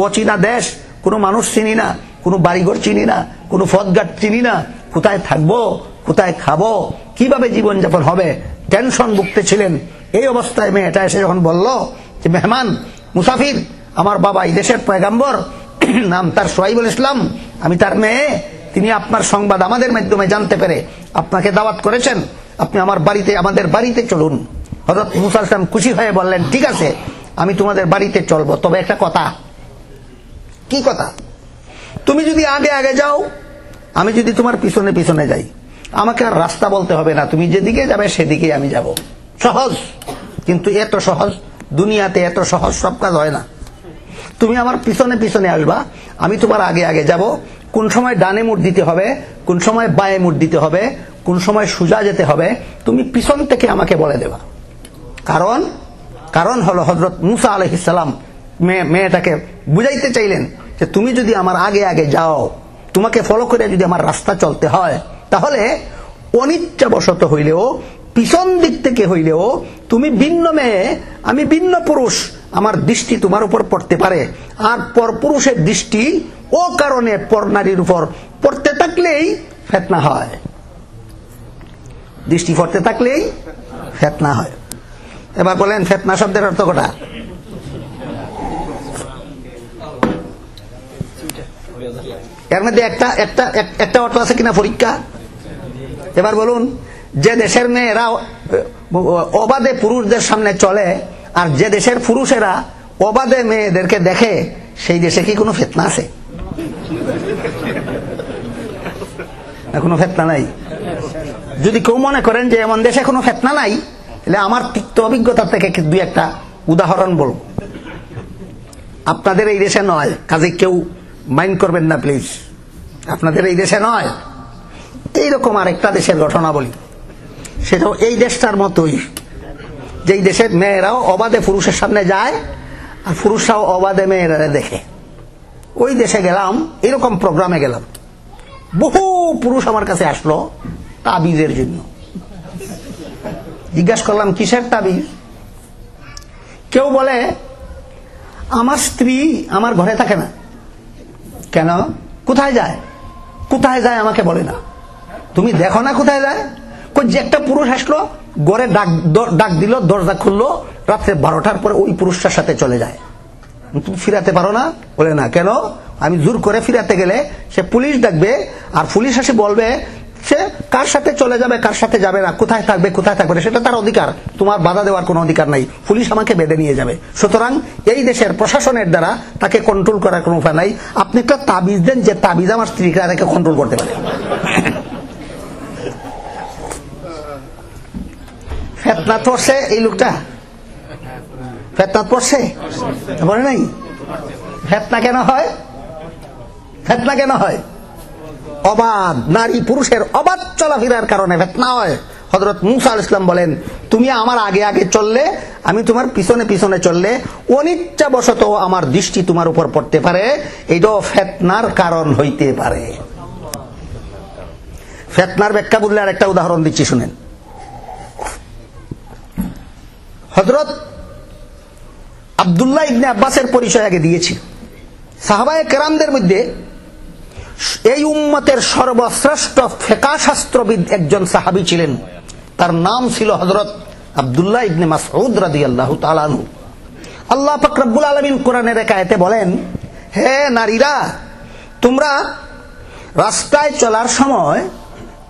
অচেনা দেশ, কোনো মানুষ চিনি না, কোনো বাড়িঘর চিনি না, কোনো পথঘাট চিনি না, কোথায় থাকবো, কোথায় খাবো, কিভাবে জীবনযাপন হবে, টেনশন ভুগতে ছিলেন। এই অবস্থায় মেয়েটা এসে যখন বলল যে মেহমান মুসাফির, আমার বাবা এই দেশের পয়গম্বর, নাম তার শুআইব আলাইহিস সালাম, আমি তার মেয়ে, তিনি আপনার সংবাদ আমাদের মাধ্যমে জানতে পেরে আপনাকে দাওয়াত করেছেন, আপনি আমাদের বাড়িতে চলুন। হযরত মুসা আলাইহিস সালাম খুশি হয়ে বললেন, ঠিক আছে, আমি তোমাদের বাড়িতে চলবো, তবে একটা কথা। কি কথা? তুমি যদি আগে আগে যাও, আমি যদি তোমার পিছনে পিছনে যাই, আমাকে আর রাস্তা বলতে হবে না, তুমি যেদিকে যাবে সেদিকে আমি যাব। সহজ, কিন্তু এত সহজ দুনিয়াতে, এত সহজ সব কাজ হয় না। তুমি আমার পিছনে পিছনে আসবা, আমি তোমার আগে আগে যাব। কোন সময় ডানে মুড় দিতে হবে, কোন সময় বাঁয়ে মুড় দিতে হবে, কোন সময় সোজা যেতে হবে, তুমি পিছন থেকে আমাকে বলে দেবা। কারণ হলো হযরত মুসা আলাইহিস সালাম মেয়েটাকে বুঝাইতে চাইলেন যে তুমি যদি আমার আগে আগে যাও, তোমাকে ফলো করে যদি আমার রাস্তা চলতে হয়, তাহলে অনিচ্ছাবশত হইলেও, পিছন দিক থেকে হইলেও, তুমি ভিন্ন মেয়ে, আমি ভিন্ন পুরুষ, আমার দৃষ্টি তোমার উপর পড়তে পারে। আর পরপুরুষের দৃষ্টি ও কারণে পর নারীর উপর পড়তে থাকলেই ফিতনা হয়, দৃষ্টি পড়তে থাকলেই ফিতনা হয়। এবার বলেন ফিতনা শব্দের অর্থ কটা? এর মধ্যে একটা অর্থ আছে কিনা পরীক্ষা? এবার বলুন, যে দেশের মেয়েরা অবাধে পুরুষদের সামনে চলে আর যে দেশের পুরুষেরা অবাধে মেয়েদেরকে দেখে, সেই দেশে কি কোনো ফিতনা আছে? কোনো ফিতনা নাই। যদি কেউ মনে করেন যে এমন দেশে কোনো ফিতনা নাই, তাহলে আমার তিক্ত অভিজ্ঞতা থেকে দুই একটা উদাহরণ বলব। আপনাদের এই দেশে নয়, কাজে কেউ মাইন্ড করবেন না প্লিজ, আপনাদের এই দেশে নয়, এইরকম আরেকটা দেশের ঘটনা বলি। সেটাও এই দেশটার মতোই, যেই দেশের মেয়েরাও অবাধে পুরুষের সামনে যায় আর পুরুষরাও অবাধে মেয়েরা দেখে। ওই দেশে গেলাম, এরকম প্রোগ্রামে গেলাম, বহু পুরুষ আমার কাছে আসলো তাবিজের জন্য। জিজ্ঞাসা করলাম কিসের তাবিজ? কেউ বলে আমার স্ত্রী আমার ঘরে থাকে না। কেন? কোথায় যায়? কোথায় যায় আমাকে বলে না। তুমি দেখো না কোথায় যায়? যে একটা পুরুষ আসলো, ঘরে ডাক দিল, দরজা খুললো, রাত্রে 12টার পরে ওই পুরুষটার সাথে চলে যায়। তুমি ফিরাতে পারো না? বলে না। কেন? আমি জোর করে ফিরাতে গেলে সে পুলিশ ডাকবে, আর পুলিশ এসে বলবে সে কার সাথে চলে যাবে, কার সাথে যাবে না, কোথায় থাকবে কোথায় থাকবে, সেটা তার অধিকার, তোমার বাধা দেওয়ার কোনো অধিকার নাই। পুলিশ আমাকে বেঁধে নিয়ে যাবে। সুতরাং এই দেশের প্রশাসনের দ্বারা তাকে কন্ট্রোল করার কোনো উপায় নাই। আপনি একটা তাবিজ দেন, যে তাবিজ আমার স্ত্রীকে কন্ট্রোল করতে পারে। ফেতনা পড়ছে এই লোকটা, ফেতনা পড়ছে বলে নাই? ফেতনা কেন হয়? ফেতনা কেন হয়? অবাধ নারী পুরুষের অবাধ চলাফেরার কারণে ফেতনা হয়। হযরত মূসা আলাইহিস সালাম বলেন, তুমি আমার আগে আগে চললে, আমি তোমার পিছনে পিছনে চললে অনিচ্ছাবশত আমার দৃষ্টি তোমার উপর পড়তে পারে, এটাও ফেতনার কারণ হইতে পারে। ফেতনার ব্যাখ্যা বললে আর একটা উদাহরণ দিচ্ছি শুনেন। হযরত আব্দুল্লাহ ইবনে আব্বাসের পরিচয় আগে দিয়েছি। সাহাবায়ে কেরামদের মধ্যে এই উম্মতের সর্বশ্রেষ্ঠ ফিকহ শাস্ত্রবিদ একজন সাহাবী ছিলেন, তার নাম ছিল হযরত আব্দুল্লাহ ইবনে মাসউদ রাদিয়াল্লাহু তাআলা আনহু। আল্লাহ পাক রব্বুল আলামিন কোরআনের এক আয়াতে বলেন, হে নারীরা, তোমরা রাস্তায় চলার সময়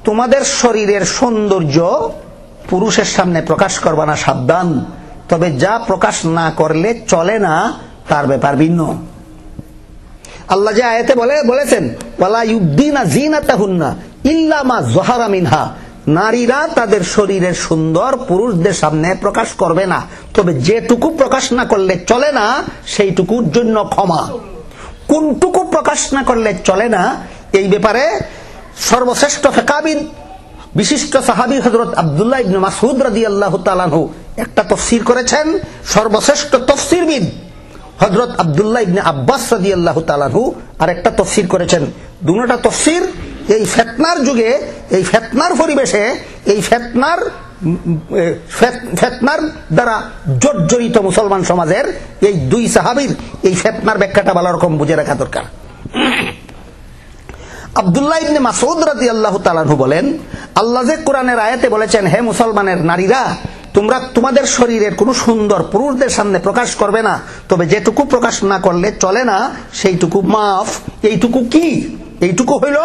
তোমাদের শরীরের সৌন্দর্য পুরুষের সামনে প্রকাশ করবা না, সাবধান। তবে যা প্রকাশ না করলে চলে না তার ব্যাপার ভিন্ন। আল্লাহ যে আয়াতে বলেছেন, ওয়ালা ইউবদিনা যিনাতাহুন্না ইল্লা মা যাহারা মিনহা, নারীরা তাদের শরীরের সুন্দর পুরুষদের সামনে প্রকাশ করবে না, তবে যেটুকু প্রকাশ না করলে চলে না সেইটুকুর জন্য ক্ষমা। কোনটুকু প্রকাশ না করলে চলে না, এই ব্যাপারে সর্বশ্রেষ্ঠ ফিকহবিদ বিশিষ্ট সাহাবী হযরত আব্দুল্লাহ ইবনে মাসউদ রাদিয়াল্লাহু তাআলা আনহু একটা তাফসীর করেছেন। সর্বশ্রেষ্ঠ তাফসীরবিদ হযরত আব্দুল্লাহ ইবনে আব্বাস রাদিয়াল্লাহু তাআলা আনহু আর একটা তাফসীর করেছেন। দুটোটা তাফসীর এই ফিতনার যুগে, এই ফিতনার পরিবেশে, এই ফিতনার দ্বারা জর্জরিত মুসলমান সমাজের এই দুই সাহাবীর এই ফিতনার ব্যাখ্যাটা ভালো রকম বুঝে রাখা দরকার। আব্দুল্লাহ ইবনে মাসউদ রাদিয়াল্লাহু তাআলা আনহু বলেন, আল্লাহ যে কোরআনের আয়াতে বলেছেন, হে মুসলমানের নারীরা, তোমরা তোমাদের শরীরের কোন সুন্দর পুরুষদের সামনে প্রকাশ করবে না, তবে যেটুকু প্রকাশ না করলে চলে না সেইটুকু মাফ। এইটুকু কি? এইটুকু হইল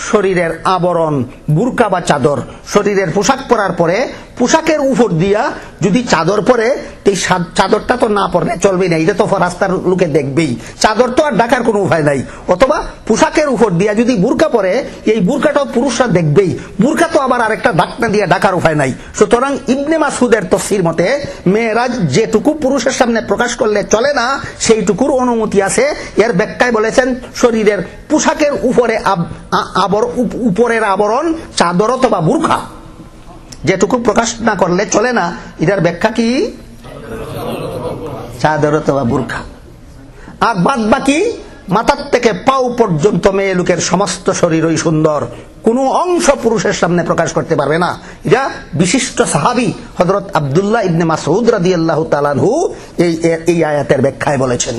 শরীরের আবরণ, বুরকা বা চাদর। শরীরের পোশাক পরার পরে পোশাকের উপর দিয়া যদি চাদর পরে, এই চাদরটা তো না পরলে চলবে না, এটা তো রাস্তার লোকে দেখবেই, চাদর তো আর ঢাকার কোনো উপায় নাই। অথবা পোশাকের উপর দিয়া যদি বুরকা পরে, এই বুরকাটাও পুরুষরা দেখবেই, বুরকা তো আবার আরেকটা ঢাকনা দিয়ে ঢাকার উপায় নাই। সুতরাং ইবনে মাসউদের তাফসীর মতে মেয়েরা যেটুকু পুরুষের সামনে প্রকাশ করলে চলে না সেইটুকুর অনুমতি আছে। এর ব্যাখ্যায় বলেছেন, শরীরের পোশাকের উপরের আবরণ চাদর অথবা বুরকা যেটুকু প্রকাশ না করলে চলে না, এটার ব্যাখ্যা কি? চাদর অথবা বুরকা। আর বাদ বাকি মাথার থেকে পাও পর্যন্ত মেয়ে লোকের সমস্ত শরীরই সুন্দর, কোনো অংশ পুরুষের সামনে প্রকাশ করতে পারবে না। এটা বিশিষ্ট সাহাবী হযরত আব্দুল্লাহ ইবনে মাসউদ রাদিয়াল্লাহু তাআলা আনহু এই আয়াতের ব্যাখ্যায় বলেছেন।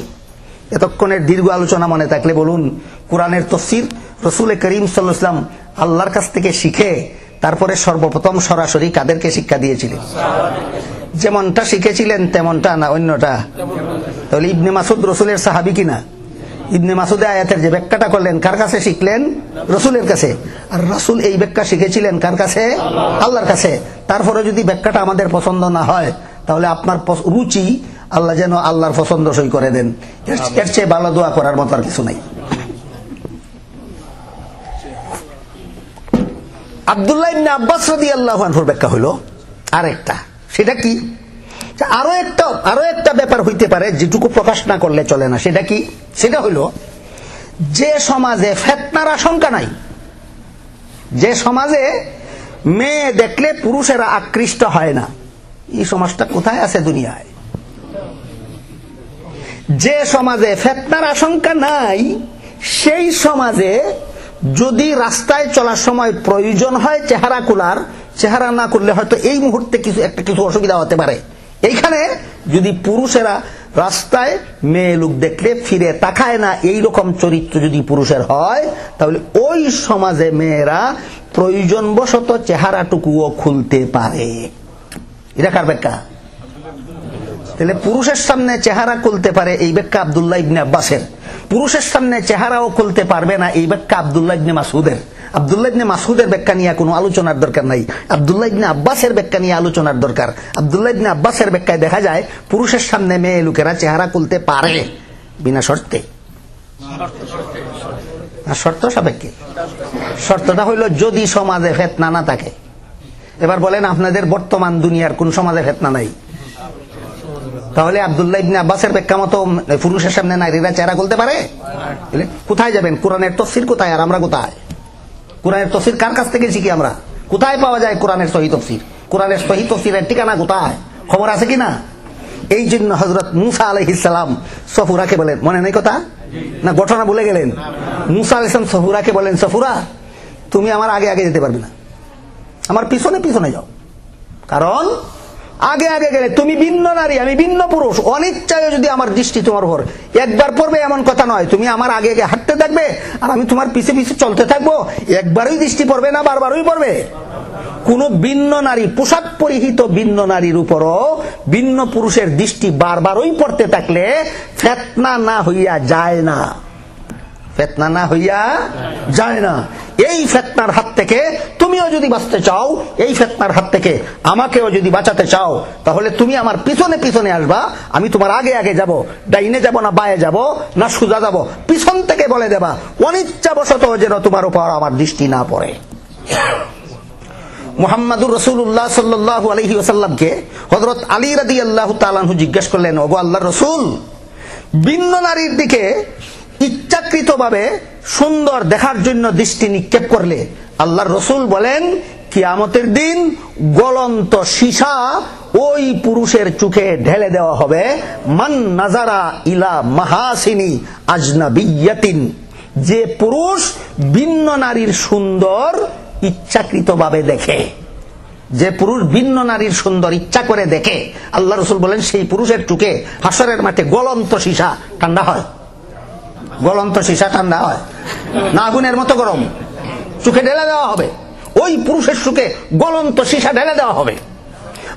এতক্ষণের দীর্ঘ আলোচনা মনে থাকলে বলুন, কোরআনের তাফসীর রাসূল করিম সাল্লাল্লাহু আলাইহি ওয়াসাল্লাম আল্লাহর কাছ থেকে শিখে তারপরে সর্বপ্রথম সরাসরি কাদেরকে শিক্ষা দিয়েছিলেন? যেমনটা শিখেছিলেন তেমনটা না অন্যটা? তাহলে ইবনে মাসউদ রাসূলের সাহাবী কিনা? ইবনে মাসউদ আয়াতের যে ব্যাখ্যাটা করলেন কার কাছে শিখলেন? রাসূলের কাছে। আর রাসূল এই ব্যাখ্যা শিখেছিলেন কার কাছে? আল্লাহর কাছে। তারপরে যদি ব্যাখ্যাটা আমাদের পছন্দ না হয়, তাহলে আপনার রুচি আল্লাহ যেন আল্লাহর পছন্দসই করে দেন। এর চেয়ে ভালো দোয়া করার মতো আর কিছু নাই। আব্দুল্লাহ ইবনে আব্বাস রাদিয়াল্লাহু আনহুর ব্যাখ্যা হলো আরেকটা। সেটা কি? আরো একটা ব্যাপার হইতে পারে যেটুকু প্রকাশ না করলে চলে না। সেটা কি? সেটা হইল, যে সমাজে ফিতনার আশঙ্কা নাই, যে সমাজে মেয়ে দেখলে পুরুষেরা আকৃষ্ট হয় না, এই সমাজটা কোথায় আছে দুনিয়ায়? যে সমাজে ফিতনার আশঙ্কা নাই, সেই সমাজে যদি রাস্তায় চলার সময় প্রয়োজন হয় চেহারা খোলার, চেহারা না করলে হয়তো এই মুহূর্তে কিছু অসুবিধা হতে পারে। এইখানে যদি পুরুষেরা রাস্তায় মেয়ে লোক দেখলে ফিরে তাকায় না, এই রকম চরিত্র যদি পুরুষের হয়, তাহলে ওই সমাজে মেয়েরা প্রয়োজনবশত চেহারাটুকুও খুলতে পারে। এটা কার ব্যাখ্যা? তাহলে পুরুষের সামনে চেহারা খুলতে পারে, এই ব্যাখ্যা আব্দুল্লাহ ইবনে আব্বাসের। পুরুষের সামনে চেহারাও খুলতে পারবে না, এই ব্যাখ্যা আব্দুল্লাহ ইবনে মাসউদের। আব্দুল্লাহ ইবনে মাসউদের ব্যাখ্যা নিয়ে কোনো আলোচনার দরকার নাই, আব্দুল্লাহ ইবনে আব্বাসের ব্যাখ্যা নিয়ে আলোচনার দরকার। আব্দুল্লাহ ইবনে আব্বাসের ব্যাখ্যায় দেখা যায় পুরুষের সামনে মেয়ে লোকেরা চেহারা খুলতে পারে বিনা শর্তে। শর্ত সাপেক্ষে। শর্তটা হইল যদি সমাজে ফিতনা না থাকে। এবার বলেন আপনাদের বর্তমান দুনিয়ার কোন সমাজে ফিতনা নাই? তাহলে আব্দুল্লাহ ইবনে আব্বাসের ব্যাখ্যা মতো পুরুষের সামনে নারীরা চেহারা খুলতে পারে? কোথায় যাবেন? কোরআনের তফসির কোথায় আর আমরা কোথায়? কোরআনের তফসির কার কাছ থেকে শিখি আমরা? কোথায় পাওয়া যায় কোরআনের সহিহ তফসির? কোরআনের সহিহ তফসিরের ঠিকানা কোথায়? খবর আছে কিনা? এই জন্য হযরত মুসা আলাইহিস সালাম সফুরাকে বলেন, মনে নেই কথা না? ঘটনা ভুলে গেলেন? মুসা আলাইহিস সালাম সফুরাকে বলেন, সফুরা তুমি আমার আগে আগে যেতে পারবে না, আমার পিছনে পিছনে যাও। কারণ আগে আগে গেলে তুমি ভিন্ন নারী, আমি ভিন্ন পুরুষ, অনিচ্ছায় যদি আমার দৃষ্টি তোমার উপর একবার পড়বে এমন কথা নয়। তুমি আমার আগে আগে হাঁটতে থাকবে আর আমি তোমার পিছে পিছে চলতে থাকবো, একবারই দৃষ্টি পড়বে না, বারবারই পড়বে। কোন ভিন্ন নারী, পোশাক পরিহিত ভিন্ন নারীর উপরও ভিন্ন পুরুষের দৃষ্টি বারবারই পড়তে থাকলে ফিতনা না হইয়া যায় না, ফিতনা না হইয়া যায় না। এই ফিতনার হাত থেকে তুমিও যদি বাঁচতে চাও, এই ফিতনার হাত থেকে আমাকেও যদি বাঁচাতে চাও, তাহলে তুমি আমার পিছনে পিছনে আসবা, আমি তোমার আগে আগে যাব। ডাইনে যাব না বায়ে যাব না সোজা যাব, পিছন থেকে বলে দেবা, অনিচ্ছাবশত যেন তোমার উপর আমার দৃষ্টি না পড়ে। মুহাম্মাদুর রাসূলুল্লাহ সাল্লাল্লাহু আলাইহি ওয়াসাল্লামকে হযরত আলী রাদিয়াল্লাহু তাআলা আনহু জিজ্ঞাসা করলেন, ওগো আল্লাহর রাসূল, ভিন্ন নারীর দিকে ইচ্ছাকৃতভাবে সুন্দর দেখার জন্য দৃষ্টি নিক্ষেপ করলে আল্লাহর রাসূল বলেন, কিয়ামতের দিন গলন্ত সীসা ওই পুরুষের চোখে ঢেলে দেওয়া হবে। মান নাজারা ইলা মাহাসিনি আজনাবিয়াতিন, যে পুরুষ ভিন্ন নারীর সুন্দর ইচ্ছাকৃতভাবে দেখে, যে পুরুষ ভিন্ন নারীর সুন্দর ইচ্ছা করে দেখে, আল্লাহ রাসূল বলেন সেই পুরুষের চোখে হাসরের মাঠে গলন্ত সীসা ঠান্ডা হয়। গলন্ত সীসা ঠান্ডা হয় না, আগুনের মতো গরম, চোখে ঢেলে দেওয়া হবে। ওই পুরুষের চোখে গলন্ত সীসা ঢেলে দেওয়া হবে।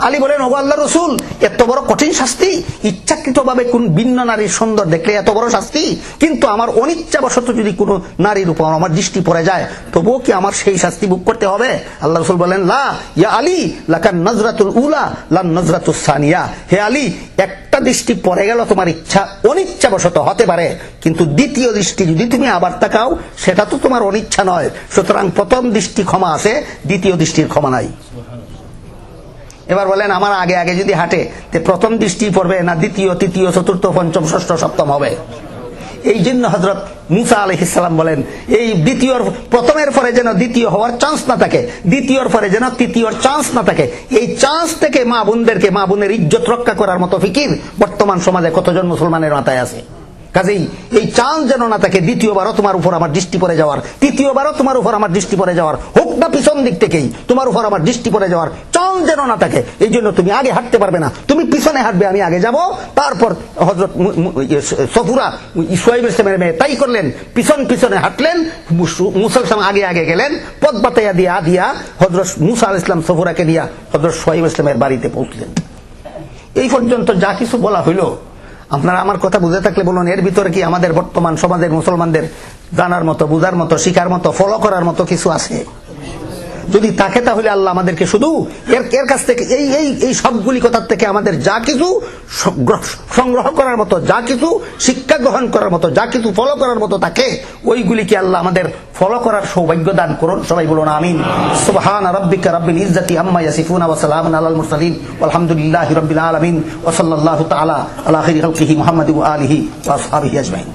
আলী বলেন, ওগো আল্লাহর রাসূল, এত বড় কঠিন শাস্তি? ইচ্ছাকৃতভাবে কোন ভিন্ন নারীর সুন্দর দেখলে এত বড় শাস্তি? কিন্তু আমার অনিচ্ছাবশত যদি কোনো নারীর উপর আমার দৃষ্টি পড়ে যায়, তবুও কি আমার সেই শাস্তি ভোগ করতে হবে? আল্লাহ রাসূল বলেন, লা ইয়া আলী লাকান নজরাতুল উলা লান নজরাতুস সানিয়া। হে আলী, একটা দৃষ্টি পড়ে গেল তোমার ইচ্ছা অনিচ্ছাবশত হতে পারে, কিন্তু দ্বিতীয় দৃষ্টি যদি তুমি আবার তাকাও, সেটা তো তোমার অনিচ্ছা নয়। সুতরাং প্রথম দৃষ্টি ক্ষমা আছে, দ্বিতীয় দৃষ্টির ক্ষমা নাই। এবার বলেন, আমার আগে আগে যদি হাঁটে, তে প্রথম দৃষ্টি পড়বে না দ্বিতীয়, তৃতীয়, চতুর্থ, পঞ্চম, ষষ্ঠ, সপ্তম হবে? এই জন্য হযরত মুসা আলাইহিস সালাম বলেন, এই দ্বিতীয়র প্রথমের পরে যেন দ্বিতীয় হওয়ার চান্স না থাকে, দ্বিতীয়র পরে যেন তৃতীয়র চান্স না থাকে। এই চান্স থেকে মা বোনদেরকে, মা বোনের ইজ্জত রক্ষা করার মতো ফিকির বর্তমান সমাজে কতজন মুসলমানের মাথায় আছে? কাজেই এই চান্স যেন না থাকে দ্বিতীয়বারও তোমার উপর আমার দৃষ্টি পড়ে যাওয়ার, তৃতীয়বারও তোমার উপর আমার দৃষ্টি পড়ে যাওয়ার, হোক না পিছন দিক থেকেই তোমার উপর আমার দৃষ্টি পড়ে যাওয়ার চান্স যেন না থাকে। এই জন্য তুমি আগে হাঁটতে পারবে না, তুমি পিছনে হাঁটবে, আমি আগে যাব। তারপর হযরত সফুরা শুআইব ইসলামের মেয়ে তাই করলেন, পিছন পিছনে হাঁটলেন, মুসা ইসলাম আগে আগে গেলেন, পথ বাতাইয়া দিয়া হযরত মুসা আলাইহিস সালাম সফুরাকে নিয়ে হযরত শুআইব ইসলামের বাড়িতে পৌঁছলেন। এই পর্যন্ত যা কিছু বলা হইল, আপনারা আমার কথা বুঝে থাকলে বলুন, এর ভিতরে কি আমাদের বর্তমান সমাজের মুসলমানদের জানার মতো, বুঝার মতো, শিখার মতো, ফলো করার মতো কিছু আছে? যদি থাকে তাহলে আল্লাহ আমাদেরকে শুধু এর কাছ থেকে এই সবগুলি কথার থেকে আমাদের যা কিছু সংগ্রহ করার মতো, যা কিছু শিক্ষা গ্রহণ করার মতো, যা কিছু ফলো করার মতো থাকে, ওইগুলিকে আল্লাহ আমাদের ফলো করার সৌভাগ্য দান করুন। সবাই বলুন আমিন। সুবহানা রাব্বিকা রাব্বিল ইজ্জাতি আম্মা ইয়াসিফুন ওয়া সালামুন আলাল মুরসালিন ওয়ালহামদুলিল্লাহি রাব্বিল আলামিন ওয়া সাল্লাল্লাহু তাআলা আলা খাইরি খালকিহি মুহাম্মাদি ওয়া আলিহি ওয়া আসহাবিহি আজমাইন।